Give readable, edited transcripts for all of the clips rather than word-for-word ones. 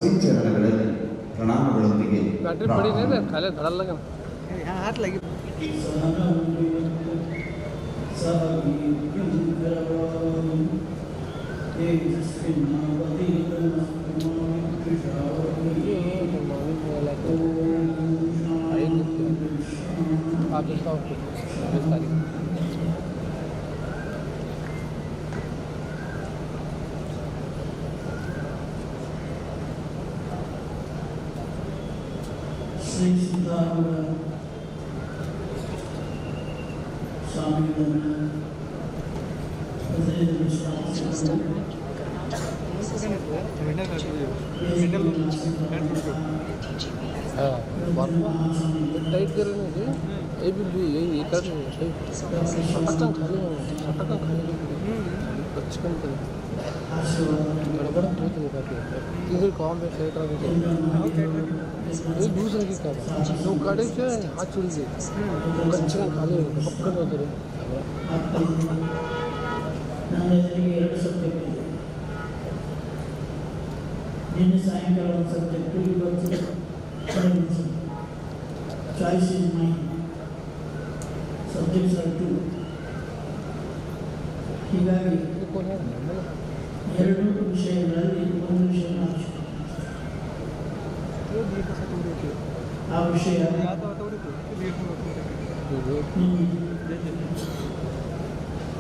ಚರಣಗಳಲ್ಲಿ ಪ್ರಣಾಮಗಳೊಂದಿಗೆ ಶ್ರೀ ಸಿದ್ಧಾರೂಢ ಸ್ವಾಮಿಗಳನ್ನು गड़बड़ बहुत इधर काम में सेट आ गया ये दूसरे की काम तो गाड़ी से हाथ चुल गई कच्चे खाली पक्का होते रहे ನಾನು ಎದುರಿಗೆ 2 ಸಬ್ಜೆಕ್ಟ್ ಇದೆ. ನಿನ್ನೆ ಸಾಯಂಕಾಲ ಒಂದು ಸಬ್ಜೆಕ್ಟ್ ಇವತ್ತು choice is mine subjects are 2. ಹೀಗಾಗಿ 2 ವಿಷಯಗಳಲ್ಲಿ ಒಂದು ವಿಷಯ ಆ ವಿಷಯ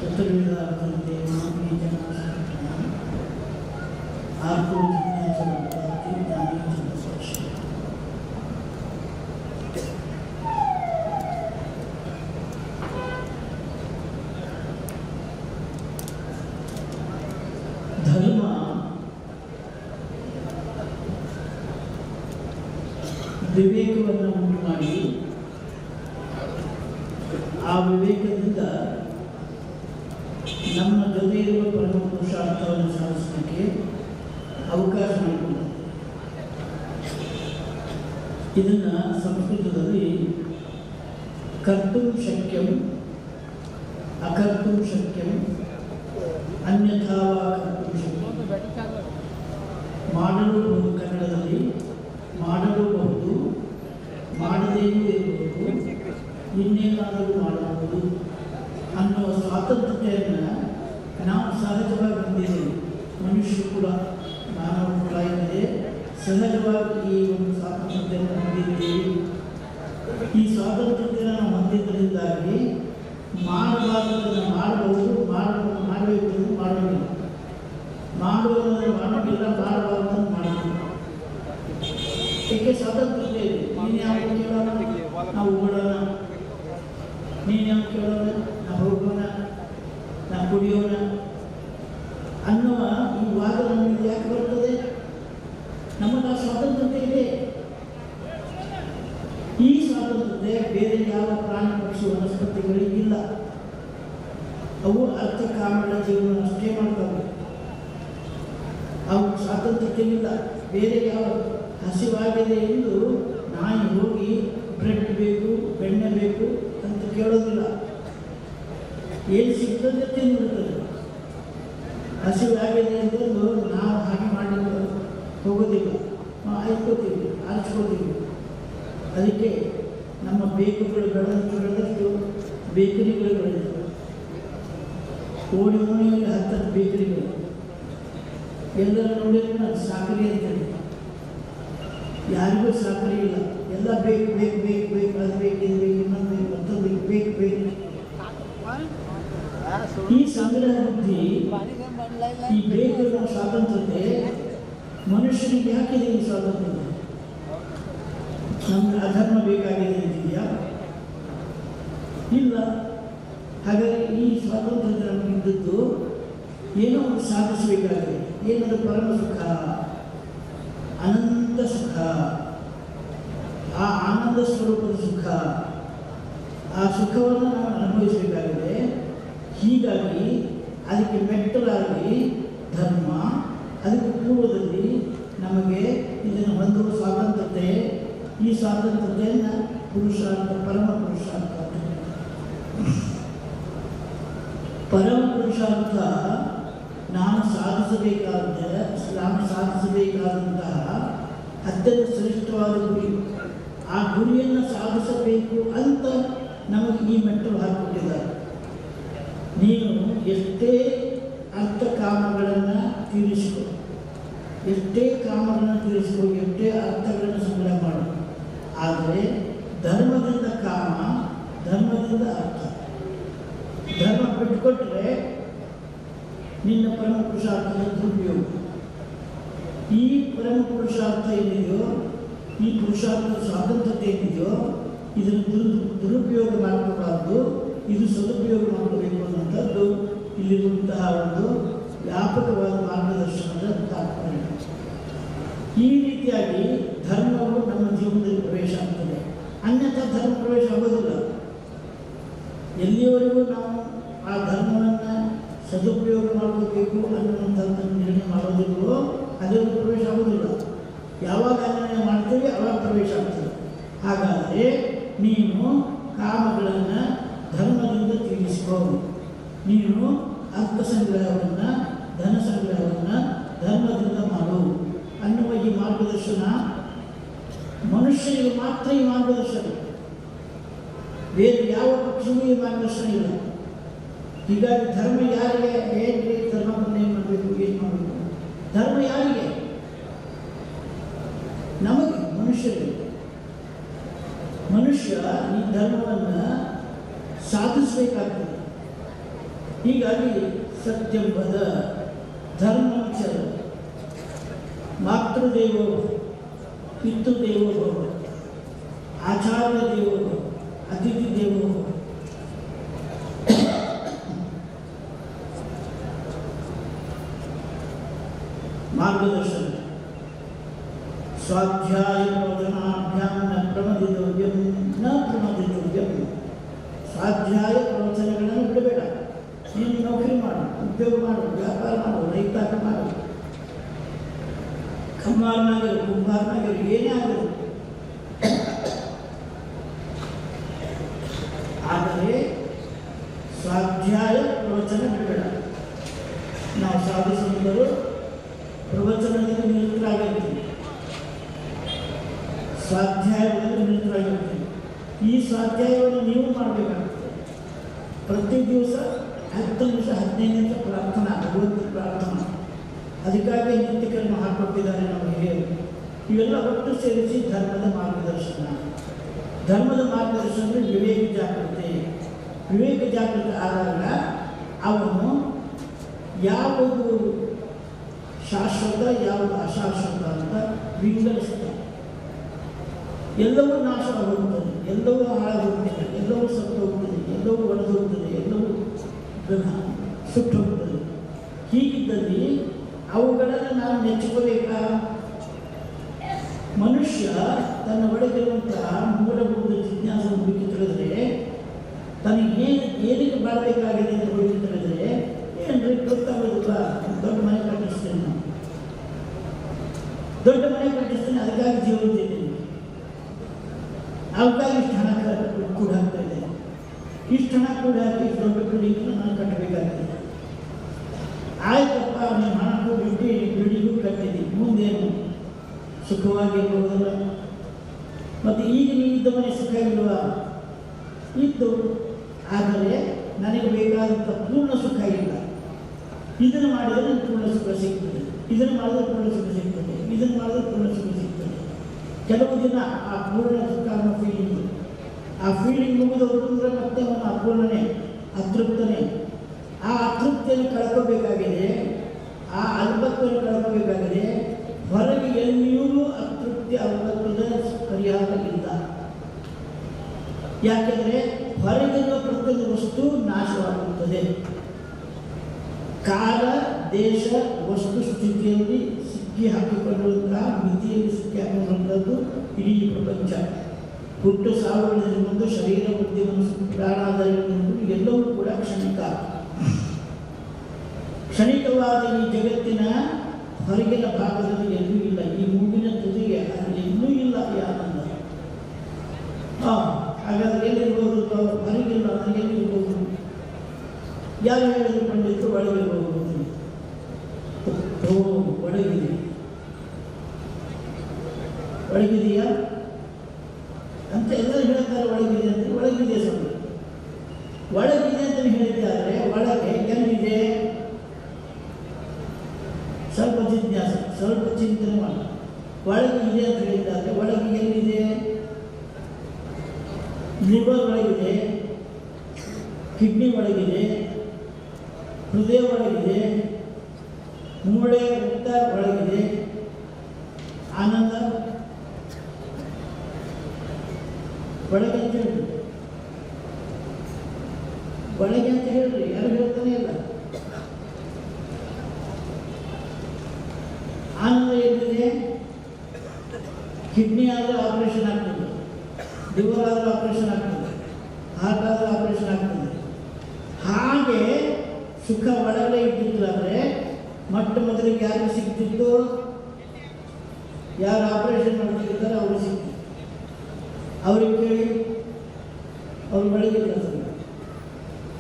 ಚತುರ್ವೇದ ಅರ್ಥಂತೆ ಮಾನವೀಯ ಜನ ಆರ್ಕೋ ಜಿಜ್ಞಾಸ ಜ್ಞಾನಿ ಜನಸ್ಪರ್ಶ ಧರ್ಮ ವಿವೇಕವನ್ನು ಉಂಟು ಮಾಡಿ ಆ ವಿವೇಕದಿಂದ ನಮ್ಮ ಜೊತೆ ಇರುವ ಪರಮ ಪುರುಷಾರ್ಥವನ್ನು ಸಾಧಿಸಲಿಕ್ಕೆ ಅವಕಾಶ ಮಾಡಿಕೊಡುತ್ತೆ. ಇದನ್ನು ಸಂಸ್ಕೃತದಲ್ಲಿ ಕರ್ತುಂ ಶಕ್ಯಂ ಅಕರ್ತುಂ ಶಕ್ಯಂ ಅನ್ಯಥಾ ಕರ್ತುಂ ಶಕ್ಯಂ ಮಾಡಲೂಬಹುದು, ಕನ್ನಡದಲ್ಲಿ ಮಾಡಲೂಬಹುದು, ಮಾಡದೇಯೂ ಇರಬಹುದು, ಇನ್ನೇನಾದರೂ ಮಾಡಬಹುದು ಅನ್ನುವ ಸ್ವಾತಂತ್ರ್ಯತೆಯನ್ನು ನಾವು ಸಹಜವಾಗಿ ಹೊಂದಿದ್ದೇವೆ. ಮನುಷ್ಯರು ಕೂಡ ಮಾನವ ಕೂಡ ಇದೆ, ಸಹಜವಾಗಿ ಈ ಒಂದು ಸ್ವಾತಂತ್ರ್ಯತೆಯನ್ನು ಹೊಂದಿದ್ದೇವೆ. ಈ ಸ್ವಾತಂತ್ರ್ಯತೆಯನ್ನು ನಾವು ಹೊಂದಿದ್ದರಿಂದಾಗಿ ಮಾಡಬಾರದನ್ನು ಮಾಡಬಹುದು, ಮಾಡಬೇಕು ಎಂದು ಮಾಡಬೇಕು, ಮಾಡುವುದನ್ನು ಮಾಡೋಕ್ಕಿಲ್ಲ, ಮಾಡಬಾರದನ್ನು ಮಾಡಬೇಕು. ಏಕೆ ಸ್ವಾತಂತ್ರ್ಯ ಇದೆ. ನೀನು ಯಾವ ಕೇಳೋಣ, ನಾವು ಓಡೋಣ, ನೀನು ಯಾವ ಕೇಳೋಣ, ನಾವು ಹೋಗೋಣ, ನಾವು ಕುಡಿಯೋಣ ಅನ್ನುವ ಈ ವಾದ ನಮಗೆ ಯಾಕೆ ಬರ್ತದೆ? ನಮಗೆ ಸ್ವಾತಂತ್ರ್ಯ ಇದೆ. ಈ ಸ್ವಾತಂತ್ರ್ಯ ಬೇರೆ ಯಾವ ಪ್ರಾಣಿ ಪಕ್ಷಿ ವನಸ್ಪತಿಗಳಿಗಿಲ್ಲ. ಅವು ಅರ್ಥ ಕಾಮಳ ಜೀವನ ಅಷ್ಟೇ ಮಾಡ್ತವೆ. ಅವು ಸ್ವಾತಂತ್ರ್ಯಕ್ಕಿಲ್ಲ. ಬೇರೆ ಯಾವ ಹಸಿವಾಗಿದೆ ಎಂದು ನಾಯಿ ಹೋಗಿ ಬ್ರೆಡ್ ಬೇಕು, ಬೆಣ್ಣೆ ಬೇಕು ಅಂತ ಕೇಳೋದಿಲ್ಲ. ಏನು ಸಿಗ್ತದೆ ತಿಂದಿರ್ತದೆ. ಹಸಿವಾಗಿದೆ ಅಂತಂದು ನಾವು ಹಾಗೆ ಮಾಡಲಿಕ್ಕೆ ಹೋಗೋದಿಲ್ಲ, ಆಯ್ಕೋತೀವಿ, ಆರಿಸ್ಕೋತೀವಿ. ಅದಕ್ಕೆ ನಮ್ಮ ಬೇಕುಗಳು ಬೆಳೆದಷ್ಟು ಬೇಕರಿಗಳು ಬೆಳೆದಿವೆ. ಓಣಿ ಓಣಿಯಲ್ಲಿ 10 ಬೇಕರಿಗಳು. ಎಲ್ಲರ ನೋಡಿದ್ರೆ ನಾನು ಸಾಕರಿ ಅಂತೇಳಿ, ಯಾರಿಗೂ ಸಾಕರಿ ಇಲ್ಲ. ಎಲ್ಲ ಬೇಕು ಬೇಕು ಬೇಕು ಬೇಕು, ಅದು ಬೇಕು, ಇದು ಬೇಕು, ಇನ್ನೊಂದು ಬೇಕು, ಮತ್ತೊಂದು ಬೇಕು, ಬೇಕು ಬೇಕು. ಈ ಸಂಗ್ರಹ ಬುದ್ಧಿ, ಈ ಬೇಕು ಸ್ವಾತಂತ್ರ್ಯತೆ ಮನುಷ್ಯನಿಗೆ ಯಾಕಿದೆ? ಈ ಸ್ವಾತಂತ್ರ್ಯ ನಮ್ಗೆ ಅಧರ್ಮ ಬೇಕಾಗಿದೆ ಅಂತಿದೆಯಾ? ಇಲ್ಲ. ಹಾಗಾಗಿ ಈ ಸ್ವಾತಂತ್ರ್ಯ ನಮಗಿದ್ದದ್ದು ಏನೋ ಒಂದು ಸಾಧಿಸಬೇಕಾಗಿದೆ. ಏನದು? ಪರಮ ಸುಖ, ಅನಂತ ಸುಖ, ಆ ಆನಂದ ಸ್ವರೂಪದ ಸುಖ. ಆ ಸುಖವನ್ನು ನಾವು ಅನುಭವಿಸಬೇಕಾಗಿದೆ. ಹೀಗಾಗಿ ಅದಕ್ಕೆ ಮೆಟ್ಟಲಾಗಿ ಧರ್ಮ, ಅದಕ್ಕೆ ಪೂರ್ವದಲ್ಲಿ ನಮಗೆ ಇದನ್ನು ಹೊಂದುವ ಸ್ವಾತಂತ್ರ್ಯತೆ. ಈ ಸ್ವಾತಂತ್ರ್ಯತೆಯನ್ನು ಪುರುಷಾರ್ಥ, ಪರಮ ಪುರುಷಾರ್ಥ. ಪರಮ ಪುರುಷಾರ್ಥ ನಾನು ಸಾಧಿಸಬೇಕಾದಂತಹ ಅತ್ಯಂತ ಶ್ರೇಷ್ಠವಾದ ಗುರಿ, ಆ ಗುರಿಯನ್ನು ಸಾಧಿಸಬೇಕು ಅಂತ ನಮಗೆ ಈ ಮೆಟ್ಟಲು ಹಾಕಿಕೊಟ್ಟಿದ್ದಾರೆ. ನೀನು ಎಷ್ಟೇ ಅರ್ಥಕಾಮಗಳನ್ನು ತೀರಿಸಿಕೊ, ಎಷ್ಟೇ ಅರ್ಥಗಳನ್ನು ಸಂಗ್ರಹ ಮಾಡು, ಆದರೆ ಧರ್ಮದಿಂದ ಕಾಮ, ಧರ್ಮದಿಂದ ಅರ್ಥ. ಧರ್ಮ ಬಿಟ್ಟುಕೊಟ್ರೆ ನಿನ್ನ ಪರಮ ಪುರುಷಾರ್ಥದ ದುರುಪಯೋಗ. ಈ ಪರಮ ಪುರುಷಾರ್ಥ ಏನಿದೆಯೋ, ಈ ಪುರುಷಾರ್ಥದ ಸ್ವಾತಂತ್ರ್ಯತೆ ಏನಿದೆಯೋ, ಇದನ್ನು ದುರುಪಯೋಗ ಮಾಡ್ಕೋಬಾರ್ದು, ಇದು ಸದುಪಯೋಗ ಮಾಡಬೇಕು ಅನ್ನೋಂಥದ್ದು ಇಲ್ಲಿರುವಂತಹ ಒಂದು ವ್ಯಾಪಕವಾದ ಮಾರ್ಗದರ್ಶನದ ತಾತ್ಪರ್ಯ. ಈ ರೀತಿಯಾಗಿ ಧರ್ಮವು ನಮ್ಮ ಜೀವನದಲ್ಲಿ ಪ್ರವೇಶ ಆಗ್ತದೆ, ಅನ್ಯಥಾ ಧರ್ಮ ಪ್ರವೇಶ ಆಗೋದಿಲ್ಲ. ಎಲ್ಲಿಯವರೆಗೂ ನಾವು ಆ ಧರ್ಮವನ್ನು ಸದುಪಯೋಗ ಮಾಡಬೇಕು ಅನ್ನುವಂಥದ್ದನ್ನು ನಿರ್ಣಯ ಮಾಡೋದಿಲ್ವೋ ಅದರಲ್ಲಿ ಪ್ರವೇಶ ಆಗೋದಿಲ್ಲ. ಯಾವಾಗ ನಿರ್ಣಯ ಮಾಡ್ತೀವಿ ಆವಾಗ ಪ್ರವೇಶ ಆಗ್ತದೆ. ಹಾಗಾದರೆ ನೀನು ಕಾಮಗಳನ್ನು ಧರ್ಮದಿಂದ ತೀರಿಸಿಕೋ, ನೀನು ಅರ್ಥ ಸಂಗ್ರಹವನ್ನು, ಧನ ಸಂಗ್ರಹವನ್ನು ಧರ್ಮದಿಂದ ಮಾಡು ಅನ್ನುವ ಈ ಮಾರ್ಗದರ್ಶನ ಮನುಷ್ಯನಿಗೆ ಮಾತ್ರ. ಈ ಮಾರ್ಗದರ್ಶನ ಬೇರೆ ಯಾವ ಪಕ್ಷವೂ ಈ ಮಾರ್ಗದರ್ಶನ ಇಲ್ಲ. ಹೀಗಾಗಿ ಧರ್ಮ ಯಾರಿಗೆ, ಏನ್ರಿ ಧರ್ಮವನ್ನು ಏನು ಮಾಡಬೇಕು, ಏನು ಮಾಡಬೇಕು? ಧರ್ಮ ಯಾರಿಗೆ? ನಮಗೆ, ಮನುಷ್ಯರಿಗೆ. ಮನುಷ್ಯ ಈ ಧರ್ಮವನ್ನು ಸಾಧಿಸಬೇಕಾಗ್ತದೆ. ಹೀಗಾಗಿ ಸತ್ಯಂಬದ ಧರ್ಮಚರ ಮಾತೃದೇವೋ ಪಿತೃದೇವೋ ಭವ, ಆಚಾರ್ಯ ದೇವೋ ಭವ, ಅತಿಥಿ ದೇವೋ ಭವ. ಮಾರ್ಗದರ್ಶನ ಸ್ವಾಧ್ಯಾಯ ಪ್ರವಚನಾಭ್ಯಾಂ ನ ಪ್ರಮದಿತವ್ಯಂ. ಸ್ವಾಧ್ಯಾಯ ಪ್ರವಚನಗಳನ್ನು ಬಿಡಬೇಡ. ನೀನು ನೌಕರಿ ಮಾಡು, ಉದ್ಯೋಗ ಮಾಡು, ವ್ಯಾಪಾರ ಮಾಡು, ರೈತಾಟ ಮಾಡು, ಕಮ್ಮಾರನಾಗಿರು, ಕುಂಬಾರನಾಗಿರು, ಏನೇ ಆಗಿರು. ಆದರೆ ಸ್ವಾಧ್ಯಾಯ ಪ್ರವಚನ ಬಿಡಬೇಡ. ನಾವು ಸಾಧಿಸುವುದರು ಪ್ರವಚನದಲ್ಲಿ ನಿರತರಾಗಿರ್ತೀವಿ, ಸ್ವಾಧ್ಯಾಯದಲ್ಲಿ ನಿರತರಾಗಿರ್ತೀವಿ. ಈ ಸ್ವಾಧ್ಯಾಯವನ್ನು ನೀವು ಮಾಡಬೇಕಾಗ್ತದೆ. ಪ್ರತಿ ದಿವಸ 10 ನಿಮಿಷ 15 ನಿಮಿಷ ಪ್ರಾರ್ಥನಾ, ಭಗವಂತ ಪ್ರಾರ್ಥನಾ. ಅದಕ್ಕಾಗಿ ನಿತ್ಯಕರ್ಮ ಹಾಕೊಟ್ಟಿದ್ದಾರೆ ನಮ್ಮ ಹಿರಿಯರು. ಇವೆಲ್ಲ ಒಟ್ಟು ಸೇರಿಸಿ ಧರ್ಮದ ಮಾರ್ಗದರ್ಶನ. ಧರ್ಮದ ಮಾರ್ಗದರ್ಶನದಲ್ಲಿ ವಿವೇಕ ಜಾಗೃತಿ. ವಿವೇಕ ಜಾಗೃತಿ ಆದಾಗ ಅವನು ಯಾವುದು ಶಾಶ್ವತ, ಯಾವುದು ಅಶಾಶ್ವತ ಅಂತ ವಿಂಗಡಿಸ್ತಾನೆ. ಎಲ್ಲವೂ ನಾಶವಾಗುತ್ತದೆ, ಎಲ್ಲವೂ ಹಾಳಾಗುತ್ತದೆ, ಎಲ್ಲವೂ ಸತ್ತು ಹೋಗ್ತದೆ, ಎಲ್ಲವೂ ಒಡೆದು ಹೋಗ್ತದೆ, ಎಲ್ಲವೂ ಸುಟ್ಟು ಹೋಗ್ತದೆ. ಹೀಗಿದ್ದಲ್ಲಿ ಅವುಗಳನ್ನು ನಾವು ನೆಚ್ಚಿಕೊಳ್ಳಬೇಕಾ? ಮನುಷ್ಯ ತನ್ನ ಒಳಗಿರುವಂತಹ ಮೂಲಭೂತ ಜಿಜ್ಞಾಸವನ್ನು ಹುಡುಕಿ ತಿಳಿದರೆ, ತನಗೆ ಏನಕ್ಕೆ ಬಾಳಬೇಕಾಗಿದೆ ಅಂತ ಹುಡುಕಿ ತಿಳಿದರೆ, ಏನ್ರಿ ಗೊತ್ತಾಗೋದಿಲ್ಲ, ದೊಡ್ಡ ಮನೆ ಕಟ್ಟಿಸ್ತೇನೆ, ನಾನು ದೊಡ್ಡ ಮನೆ ಕಟ್ಟಿಸ್ತೇನೆ, ಅದಕ್ಕಾಗಿ ಜೀವನದಲ್ಲಿ ಅದಕ್ಕಾಗಿ ಇಷ್ಟು ಹಣ ಕೂಡ ಹಾಕ್ತಾ ಇದ್ದೇನೆ, ಇಷ್ಟು ಹಣ ಕೂಡ ಹಾಕಿ ದೊಡ್ಡ ಬಿಲ್ಡಿಂಗನ್ನು ನಾನು ಕಟ್ಟಬೇಕಾಗ್ತದೆ. ಆಯ್ತಪ್ಪ, ನೀವು ಹಣ ಕೊಟ್ಟು ಬಿಲ್ಡಿಂಗು ಕಟ್ಟಿದ್ದೀನಿ, ಮುಂದೇನು ಸುಖವಾಗಿ ಇರ್ಬೋದಲ್ಲ? ಮತ್ತು ಈಗ ನೀವಿದ್ದ ಮನೆ ಸುಖ ಇಲ್ವಾ? ಇದ್ದು, ಆದರೆ ನನಗೆ ಬೇಕಾದಂಥ ಪೂರ್ಣ ಸುಖ ಇಲ್ಲ. ಇದನ್ನು ಮಾಡಿದರೆ ನನಗೆ ಪೂರ್ಣ ಸುಖ ಸಿಗ್ತದೆ, ಇದನ್ನು ಮಾಡಿದ್ರೆ ಪೂರ್ಣ ಸುಖ ಸಿಗ್ತದೆ, ಇದನ್ನು ಮಾಡಿದ್ರೆ ಪೂರ್ಣ ಸುಖ ಸಿಗ್ತದೆ. ಕೆಲವು ದಿನ ಆ ಪೂರ್ಣ ಸುಖ ಅನ್ನೋ ಫೀಲಿಂಗ್, ಆ ಫೀಲಿಂಗ್ ಮುಗಿದೋದ್ರೆ ಮತ್ತೆ ಅವನು ಅಪೂರ್ಣನೇ, ಅತೃಪ್ತನೇ. ಆ ಅತೃಪ್ತಿಯನ್ನು ಕಳ್ಕೋಬೇಕಾಗಿದೆ, ಆ ಅಲ್ಪತ್ವವನ್ನು ಕಳ್ಕೋಬೇಕಾಗಿದೆ. ಹೊರಗೆ ಎಲ್ಲಿಯೂ ಅತೃಪ್ತಿ ಅಲ್ಪತ್ವದ ಪರಿಹಾರ ಇಲ್ಲ. ಯಾಕೆಂದರೆ ಹೊರಗಿರುವ ಪ್ರತಿಯೊಂದು ವಸ್ತು ನಾಶವಾಗುತ್ತದೆ. ಕಾಲ, ದೇಶ, ವಸ್ತು ಸ್ಥಿತಿಯಲ್ಲಿ ಸಿಕ್ಕಿ ಹಾಕಿಕೊಳ್ಳುವಂತಹ ಮಿತಿಯಲ್ಲಿ ಸಿಕ್ಕಿ ಹಾಕಿಕೊಳ್ಳುವಂಥದ್ದು ಇಡೀ ಪ್ರಪಂಚ. ಹುಟ್ಟು ಸಾವುಗಳಲ್ಲಿ ಒಂದು ಶರೀರ, ಬುದ್ಧಿ, ಮನಸ್ಸು, ಪ್ರಾಣಾಧಾರಗಳು ಎಲ್ಲವೂ ಕೂಡ ಕ್ಷಣಿಕ. ಕ್ಷಣಿಕವಾದ ಈ ಜಗತ್ತಿನ ಹೊರಗಿನ ಭಾಗದಲ್ಲಿ ಎಲ್ಲೂ ಇಲ್ಲ. ಈ ಮೂಗಿನ ತುದಿಗೆ ಅಲ್ಲಿ ಇನ್ನೂ ಇಲ್ಲ ಈ ಆನಂದ. ಹಾಗಾದ್ರೆ ಎಲ್ಲಿರ್ಬೋದು? ಹೊರಗಿಲ್ಲ, ಎಲ್ಲಿರ್ಬೋದು? ಯಾರು ಹೇಳಿದ್ರು ಪಂಡಿತರು ಒಳಗಿರ್ಬೋದು? ಒಳಗಿದೆಯಾ ಅಂತ ಎಲ್ಲರೂ ಹೇಳ್ತಾರೆ. ಒಳಗಿದೆ ಅಂತ, ಒಳಗಿದೆ ಸ್ವಾಮಿ. ಒಳಗಿದೆ ಅಂತ ಹೇಳಿದ್ದಾರೆ. ಒಳಗೆ ಎಲ್ಲಿದೆ? ಸ್ವಲ್ಪ ಜಿಜ್ಞಾಸೆ, ಸ್ವಲ್ಪ ಚಿಂತನೆ ಮಾಡಿ. ಒಳಗೆ ಇದೆ ಅಂತ ಹೇಳಿದ್ದಾರೆ. ಒಳಗೆ ಎಲ್ಲಿದೆ? ಲಿವರ್ ಒಳಗಿದೆ, ಕಿಡ್ನಿ ಒಳಗಿದೆ, ಹೃದಯ ಒಳಗಿದೆ, ಮೂಳೆ ರಕ್ತ ಒಳಗಿದೆ, ಆನಂದ ಒಳಗೆ ಅಂತ ಹೇಳ್ರಿ. ಒಳಗೆ ಅಂತ ಹೇಳ್ರಿ, ಯಾರು ಹೇಳ್ತಾನೆ ಇಲ್ಲ. ಆನಂದ ಎಲ್ಲಿದೆ? ಕಿಡ್ನಿ ಆದರೂ ಆಪರೇಷನ್ ಆಗ್ತದೆ, ಲಿವರ್ ಆದರೂ ಆಪರೇಷನ್ ಆಗ್ತದೆ, ಹಾರ್ಟ್ ಆದರೂ ಆಪರೇಷನ್ ಆಗ್ತದೆ. ಹಾಗೆ ಸುಖ ಒಳಗಡೆ ಇದ್ದಿತ್ತು. ಅಂದರೆ ಮೊಟ್ಟ ಮೊದಲಿಗೆ ಯಾರಿಗೆ ಸಿಗ್ತಿತ್ತು? ಯಾರು ಆಪರೇಷನ್ ಮಾಡ್ತಿದ್ದಾರೆ ಅವ್ರಿಗೆ ಸಿಗ್ತಿತ್ತು. ಅವ್ರಿಗೆ ಕೇಳಿ, ಅವ್ರ ಒಳಗಿಲ್ಲ.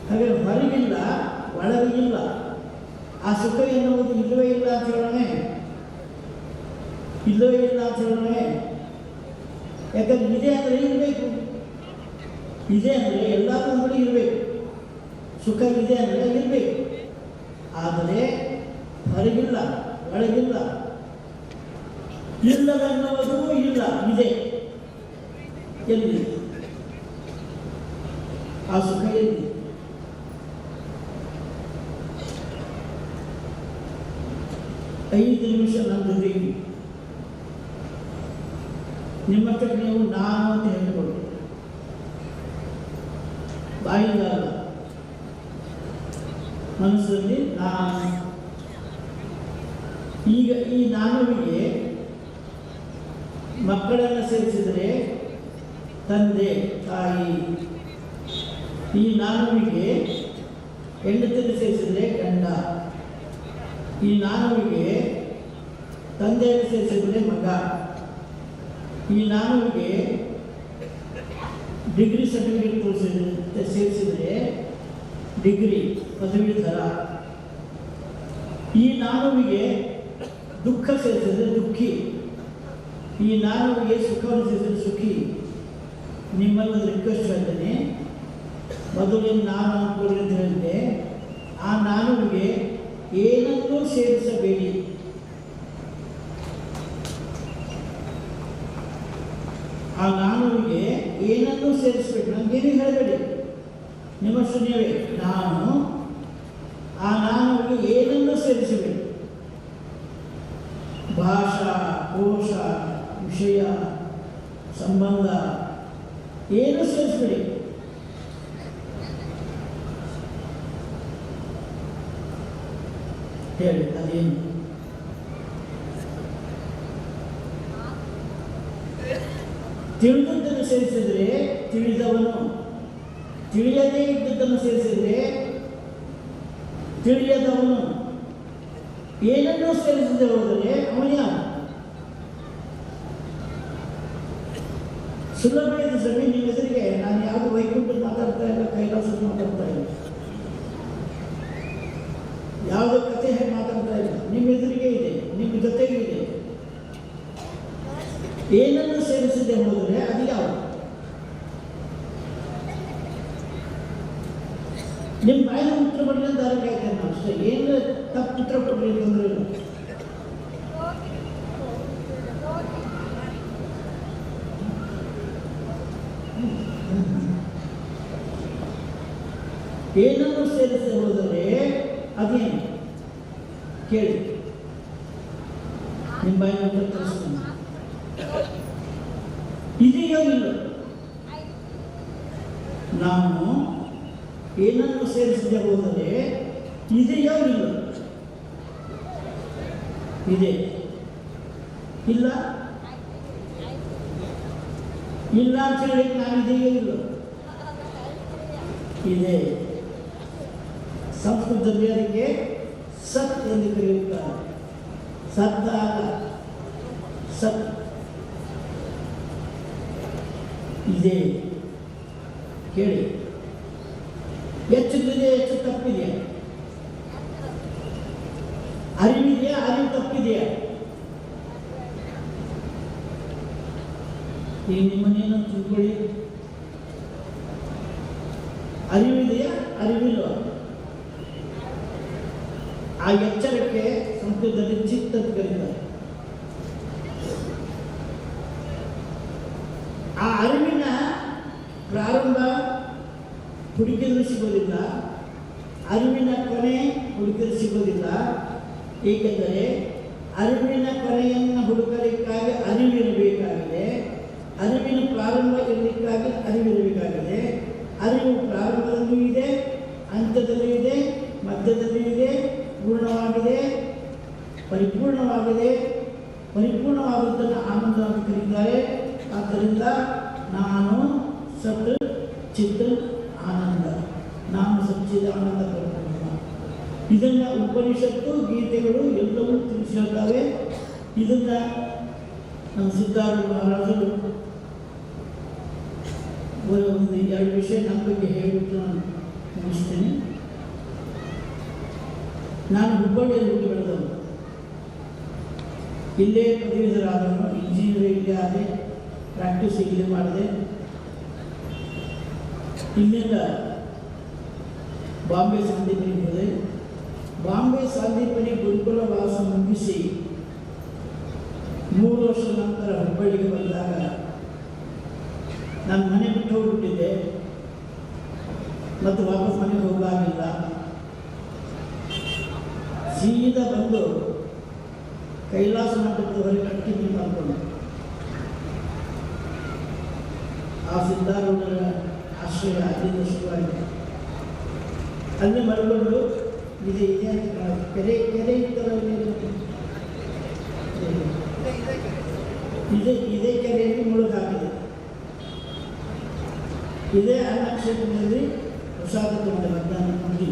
ಹಾಗೆ ಹೊರಗಿಲ್ಲ, ಒಳಗಿಲ್ಲ. ಆ ಸುಖ ಎನ್ನುವುದು ಇಲ್ಲವೇ ಇಲ್ಲ ಅಂತ ಹೇಳೋಣ, ಇಲ್ಲವೇ ಇಲ್ಲ ಅಂತ ಹೇಳೋಣ. ಯಾಕಂದ್ರೆ ಇದೆ ಅಂದರೆ ಇರಬೇಕು, ಇದೆ ಅಂದರೆ ಎಲ್ಲರೂ ಕೂಡ ಇರಬೇಕು. ಸುಖ ಇದೆ ಅಂದರೆ ಇರಬೇಕು. ಆದರೆ ಹೊರಗಿಲ್ಲ, ಒಳಗಿಲ್ಲ. ಇಲ್ಲವೆನ್ನುವುದು ಇಲ್ಲ, ಇದೆ. ಎಲ್ಲಿ ಆ ಸುಖ? ಎಲ್ಲಿ? ಐದು ನಿಮಿಷ ನನ್ನ ಜೊತೆಗೆ ನಿಮ್ಮಷ್ಟಕ್ಕೆ ನೀವು ನಾನು ಅಂತ ಹೇಳಿಕೊಡಿ. ಬಾಯಿಂದ ಅಲ್ಲ, ಮನಸ್ಸಲ್ಲಿ ನಾನು. ಈಗ ಈ ನಾನುವಿಗೆ ಮಕ್ಕಳನ್ನು ಸೇರಿಸಿದರೆ ತಂದೆ ತಾಯಿ, ಈ ನಾನುವಿಗೆ ಹೆಂಡತಿಯನ್ನು ಸೇರಿಸಿದರೆ ಗಂಡ, ಈ ನಾನುವಿಗೆ ತಂದೆಯನ್ನು ಸೇರಿಸಿದರೆ ಮಗ, ಈ ನಾನುವಿಗೆ ಡಿಗ್ರಿ ಸರ್ಟಿಫಿಕೇಟ್ ಸೇರಿಸಿದರೆ ಡಿಗ್ರಿ ಪದವೀಧರ, ಈ ನಾನುವಿಗೆ ದುಃಖ ಸೇರಿಸಿದರೆ ದುಃಖಿ, ಈ ನಾನುವಿಗೆ ಸುಖವನ್ನು ಸೇರಿಸಿದರೆ ಸುಖಿ. ನಿಮ್ಮಲ್ಲಿ ಒಂದು ರಿಕ್ವೆಸ್ಟ್ ಹೇಳ್ತೇನೆ. ಮೊದಲಿನ ನಾನು ಅನ್ಕೊಳ್ಳಿ ಅಂತ ಹೇಳಿದ್ದೆ. ಆ ನಾನುವಿಗೆ ಏನನ್ನೂ ಸೇರಿಸಬೇಡಿ. ಆ ನಾನುವಿಗೆ ಏನನ್ನೂ ಸೇರಿಸಬೇಕು. ನಮಗೇನು ಹೇಳಬೇಡಿ, ನಿಮ್ಮಷ್ಟು ನೀವೇ. ನಾನು ಆ ನಾನುವಿಗೆ ಏನನ್ನೂ ಸೇರಿಸಬೇಡಿ. ಭಾಷಾ, ಕೋಶ, ವಿಷಯ, ಸಂಬಂಧ ಏನೂ ಸೇರಿಸಬೇಡಿ. ಹೇಳಿ ಅದೇನು? ತಿಳಿದದ್ದನ್ನು ಸೇರಿಸಿದರೆ ತಿಳಿದವನು, ತಿಳಿಯದೇ ಇದ್ದದ್ದನ್ನು ಸೇರಿಸಿದರೆ ತಿಳಿಯದವನು. ಏನನ್ನೂ ಸೇರಿಸದೆ ಹೋದರೆ ಅವನ್ಯಾವ? ಸುಲಭ ಇದೆ ಸ್ವಾಮಿ. ನಿಮ್ಮ ಹೆಸರಿಗೆ ನಾನು ಯಾವುದು ವೈಕುಂಠ ಮಾತಾಡ್ತಾ ಇಲ್ಲ, ಕೈಲಾಸ ಮಾತಾಡ್ತಾ ಇಲ್ಲ, ಯಾವುದೋ ಕಥೆ ಹೇಗೆ ಮಾತಾಡ್ತಾ ಇಲ್ಲ. ನಿಮ್ಮ ಎದುರಿಗೆ ಇದೆ, ನಿಮ್ಮ ಜೊತೆಗೆ ಇದೆ. ಏನನ್ನು ಸೇರಿಸದೆ ಹೋದರೆ ಅದು ಯಾವುದು? ನಿಮ್ಮ ಬಾಯಿನ ಉತ್ತರ ಕೊಡಲಿ ಅಂತ ಆಯ್ತೇನೆ ನಾನು ಅಷ್ಟೇ. ಏನು ತಪ್ಪು ಉತ್ತರ ಕೊಡಲಿ ತೊಂದರೆ ಇಲ್ಲ. ಏನನ್ನು ಸೇರಿಸದೆ ಹೋದರೆ ಅದೇನು ಕೇಳಿ. ನಿಮ್ಮ ಬಾಯಿನ ಉತ್ತರ ತರಿಸ್ತಾನೆ. ಇದೆಯೋ ಇಲ್ಲ? ನಾನು ಏನನ್ನು ಸೇರಿಸದೆ ಹೋದರೆ ಇದೆಯೋ ಇಲ್ಲ? ಇದೆ. ಇಲ್ಲ ಇಲ್ಲ ಅಂತ ಹೇಳಿ ನಾನಿದೆಯೋ ಇಲ್ಲ? ಇದೆ. ಸಂಸ್ಕೃತದಲ್ಲಿ ಅದಕ್ಕೆ ಸತ್ ಎಂದು ಕರೆಯುತ್ತಾರೆ. ಸತ್ತ ಅಲ್ಲ, ಸತ್ ಇದೆ. ಕೇಳಿ, ಹೆಚ್ಚಿದೆ, ಹೆಚ್ಚು ತಪ್ಪಿದೆಯಾ? ಅರಿವಿದೆಯಾ? ಅರಿವು ತಪ್ಪಿದೆಯಾ? ಈ ನಿಮ್ಮನ್ನೇನು ತಿಳ್ಕೊಳ್ಳಿ. ಅರಿವಿದೆಯಾ ಅರಿವಿಲ್ಲ? ಆ ಎಚ್ಚರಕ್ಕೆ ಸಂಸ್ಕೃತದಲ್ಲಿ ಚಿತ್ತ ಅಂತ ಕರೀತಾರೆ. ಆ ಅರಿವಿನ ಪ್ರಾರಂಭ ಹುಡುಕಿದ್ರು ಸಿಗೋದಿಲ್ಲ, ಅರಿವಿನ ಕೊನೆ ಹುಡುಕಿದ್ರು ಸಿಗೋದಿಲ್ಲ. ಏಕೆಂದರೆ ಅರಿವಿನ ಕೊನೆಯನ್ನು ಹುಡುಕಲಿಕ್ಕಾಗಿ ಅರಿವಿರಬೇಕಾಗಿದೆ, ಅರಿವಿನ ಪ್ರಾರಂಭ ಇರಲಿಕ್ಕಾಗಿ ಅರಿವಿರಬೇಕಾಗಿದೆ. ಅರಿವು ಪ್ರಾರಂಭದಲ್ಲೂ ಇದೆ, ಅಂತ್ಯದಲ್ಲೂ ಇದೆ, ಮಧ್ಯದಲ್ಲೂ ಇದೆ, ಪೂರ್ಣವಾಗಿದೆ, ಪರಿಪೂರ್ಣವಾಗಿದೆ. ಪರಿಪೂರ್ಣವಾಗುವುದನ್ನು ಆನಂದ ಅಂತ ಕರೀತಾರೆ. ಆದ್ದರಿಂದ ನಾನು ಸತ್ ಚಿತ್ ಆನಂದ, ನಾನು ಸಚ್ಚಿದ ಆನಂದ ಪರಬ್ರಹ್ಮ. ಇದನ್ನು ಉಪನಿಷತ್ತು ಗೀತೆಗಳು ಎಲ್ಲವೂ ತಿಳಿಸಿರುತ್ತವೆ. ಇದನ್ನು ನಮ್ಮ ಸಿದ್ಧಾರೂಢ ಮಹಾರಾಜರು ಒಂದು 2 ವಿಷಯ ನನ್ನ ಬಗ್ಗೆ ಹೇಳಿಬಿಟ್ಟು ನಾನು ಮುಗಿಸ್ತೇನೆ. ನಾನು ಹುಬ್ಬಳ್ಳಿಯಲ್ಲಿ ಹುಟ್ಟಿ ಬೆಳೆದವನು, ಇಲ್ಲೇ ಪದವೀಧರಾದವನು, ಇಂಜಿನಿಯರ್ ಇಲ್ಲೇ ಆದೆ, ಪ್ರಾಕ್ಟೀಸ್ ಇಲ್ಲೇ ಮಾಡಿದೆ. ಇಲ್ಲಿಂದ ಬಾಂಬೆ ಸಂದೀಪನಿಗೆ ಹೋದೆ. ಬಾಂಬೆ ಸಂದೀಪನಿ ಗುರುಕುಲ ವಾಸ ಮುಗಿಸಿ 3 ವರ್ಷದ ನಂತರ ಹುಬ್ಬಳ್ಳಿಗೆ ಬಂದಾಗ ನಾನು ಮನೆ ಬಿಟ್ಟು ಹೋಗ್ಬಿಟ್ಟಿದ್ದೆ ಮತ್ತು ವಾಪಸ್ ಮನೆಗೆ ಹೋಗಾಗಿಲ್ಲ. ಸೀದಾ ಬಂದು ಕೈಲಾಸ ಮಠದ ಹೊರಗೆ ಕಟ್ಟಿ ಮಾಡ್ಕೊಂಡು ಆ ಸಿದ್ಧಾರೂಢರ ಆಶ್ರಯ ಅಲ್ಲಿಂದ ಶುರುವಾಗಿದೆ. ಅಲ್ಲಿ ಮಲ್ಕೊಂಡು ಇದೆ ಅಂತ ಕೆರೆ ಕೆರೆ ಇದೇ ಕೆರೆಯಲ್ಲಿ ಮುಳುಗಾಗಿದೆ. ಇದೇ ಅನ್ನಕ್ಷೇತ್ರದಲ್ಲಿ ಪ್ರಸಾದ ತಗೊಂಡೆ, ಮಧ್ಯಾಹ್ನ ಮಂದಿ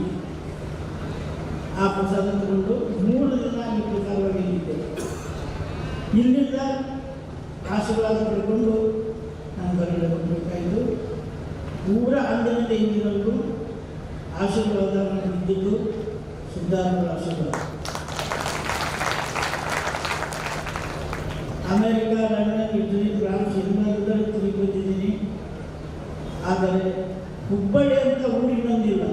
ಆ ಪ್ರಸಾದ ತಗೊಂಡು 3 ದಿನ ಈ ಪ್ರಕಾರವಾಗಿ ಇಲ್ಲಿದ್ದೆ. ಇಲ್ಲಿಂದ ಆಶೀರ್ವಾದ ಪಡ್ಕೊಂಡು ನಾನು ಹೊರಗಡೆ ಹೋಗಬೇಕಾಯಿತು. ಪೂರ ಅಂದಿನಿಂದ ಇಂದಿನವರೆಗೂ ಆಶೀರ್ವಾದ ಇದ್ದಿದ್ದು ಸಿದ್ಧಾರೂಢ ಆಶೀರ್ವಾದ. ಅಮೆರಿಕ, ಲಂಡನ್, ಇಟಲಿ, ಫ್ರಾನ್ಸ್ ಎಲ್ಲರೂ ತಿರುಗಿಬಿಟ್ಟಿದ್ದೀನಿ. ಆದರೆ ಹುಬ್ಬಳ್ಳಿ ಅಂತ ಊರಿನೊಂದಿಲ್ಲ.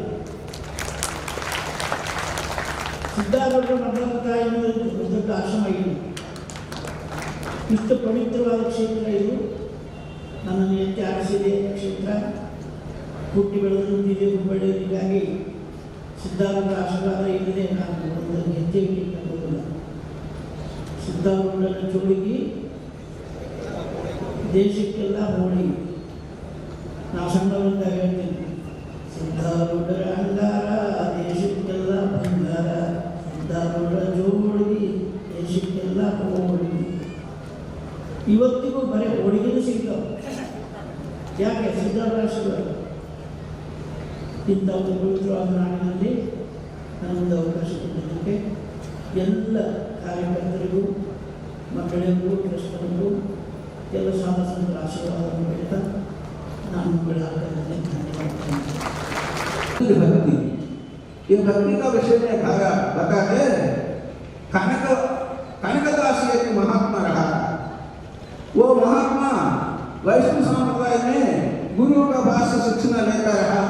ಸಿದ್ಧಾರೂಢ ಮಠದ ಎನ್ನುವುದು ದೊಡ್ಡ ಆಶ್ರಮ ಇದು. ಇಷ್ಟು ಪವಿತ್ರವಾದ ಕ್ಷೇತ್ರ ಇದು. ನನ್ನನ್ನು ಎತ್ತಿ ಆರಿಸಿದೆ ಕ್ಷೇತ್ರ. ಹುಟ್ಟಿ ಬೆಳೆದಿದೆ ಹುಬ್ಬಳ್ಳಿ. ಹೀಗಾಗಿ ಸಿದ್ಧಾರೂಢ ಆಶೀರ್ವಾದ ಇಲ್ಲದೆ ನಾನು ಒಂದು ಹೆಜ್ಜೆ ಇಟ್ಟಿಲ್ಲ. ಸಿದ್ಧಾರೂಢನ ಚೋಳಿಗೆ ದೇಶಕ್ಕೆಲ್ಲ ಹೋಳಿ. ನಾವು ಸಣ್ಣವರಿಂದ ಹೇಳ್ತೀನಿ, ಸಿದ್ಧಾರೂಢರ ಅಂಗಾರ ದೇಶಕ್ಕೆಲ್ಲ ಬಂಗಾರ, ಸಿದ್ಧಾರೂಢ ಜೋಳಿಗೆ ದೇಶಕ್ಕೆಲ್ಲ ಹೋಳಿಗೆ. ಇವತ್ತಿಗೂ ಬರೀ ಹೋಳಿಗೆನೂ ಸಿಗ್ತಾವೆ. ಯಾಕೆ? ಸಿದ್ಧಾರೂಢ ಆಶೀರ್ವಾದ. ಇಂಥ ಒಂದು ಪವಿತ್ರವಾದ ನಾಡಿನಲ್ಲಿ ನನ್ನೊಂದು ಅವಕಾಶ ಕೊಟ್ಟಿದ್ದಕ್ಕೆ ಎಲ್ಲ ಕಾರ್ಯಕರ್ತರಿಗೂ, ಮಕ್ಕಳಿಗೂ, ಟ್ರಸ್ಟರಿಗೂ ಎಲ್ಲ ಸಾಧಕರ ಆಶೀರ್ವಾದವನ್ನು ಹೇಳ್ತಾ ನಾನು ಬೆಳಗಾವಿಯಲ್ಲಿ भक्ति, ये भक्ति का विषय में बताते कनकदास एक महात्मा रहा। वो महात्मा वैष्णव संप्रदाय में गुरुओं का भाषा शिक्षण लेता रहा।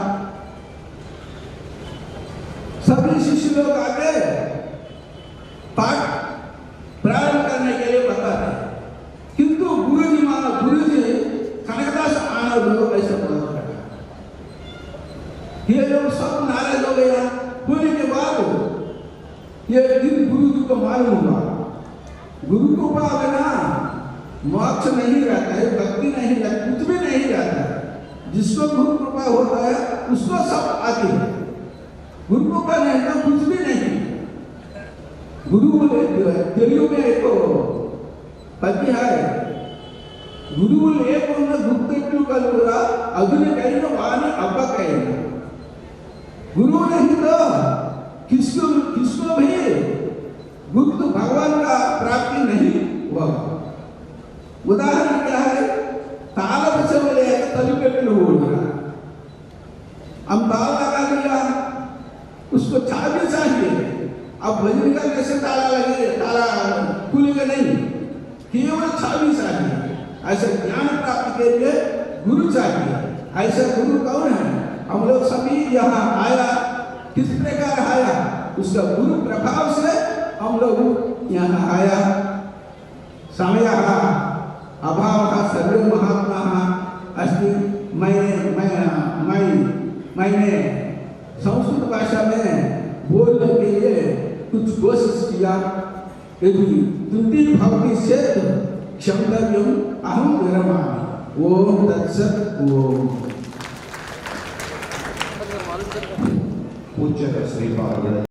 सभी शिष्य लोग आके पाठ प्रारंभ करने के लिए बताते, किंतु गुरुजी कनकदास आना लोग ऐसा बोला। ये लोग सब नाराज हो गया। होने के बाद ये दिन गुरु जी को मालूम हुआ, गुरु को बिना मोक्ष नहीं रहता है, भक्ति नहीं रहता, कुछ भी नहीं रहता। जिसको गुरु कृपा होता है उसको सब आती है, गुरु कृपा नहीं तो कुछ भी नहीं। गुरु तेलुगु में एक पद्य है, गुरु लेकुंडा गुर्तु कलुरा अदुने करिन वाणी अब्ब कयिन। गुरु नहीं तो किसको भी गुरु भगवान का प्राप्ति नहीं हुआ। उदाहरण क्या है? ताल बचे बोले तलपेट होगा, हम ताल लगा लिया, उसको चाबी चाहिए। अब भजन का कैसे ताला लगे, ताला खुलेगा नहीं, केवल चाबी चाहिए। ऐसे ज्ञान प्राप्त के लिए गुरु चाहिए। ऐसा गुरु कौन है? हम लोग सभी यहाँ आया, किस प्रकार आया? उसका गुरु प्रभाव से हम लोग यहाँ आया। समय अभाव सर्वे महात्मा अस्ति। मैंने संस्कृत भाषा में बोलने के लिए कुछ कोशिश किया। यदि त्रुटि भवति चेत् क्षन्तव्यम्, अहं विरमामि। ओम तत्सत्। ओम। पूज्य श्रीपाद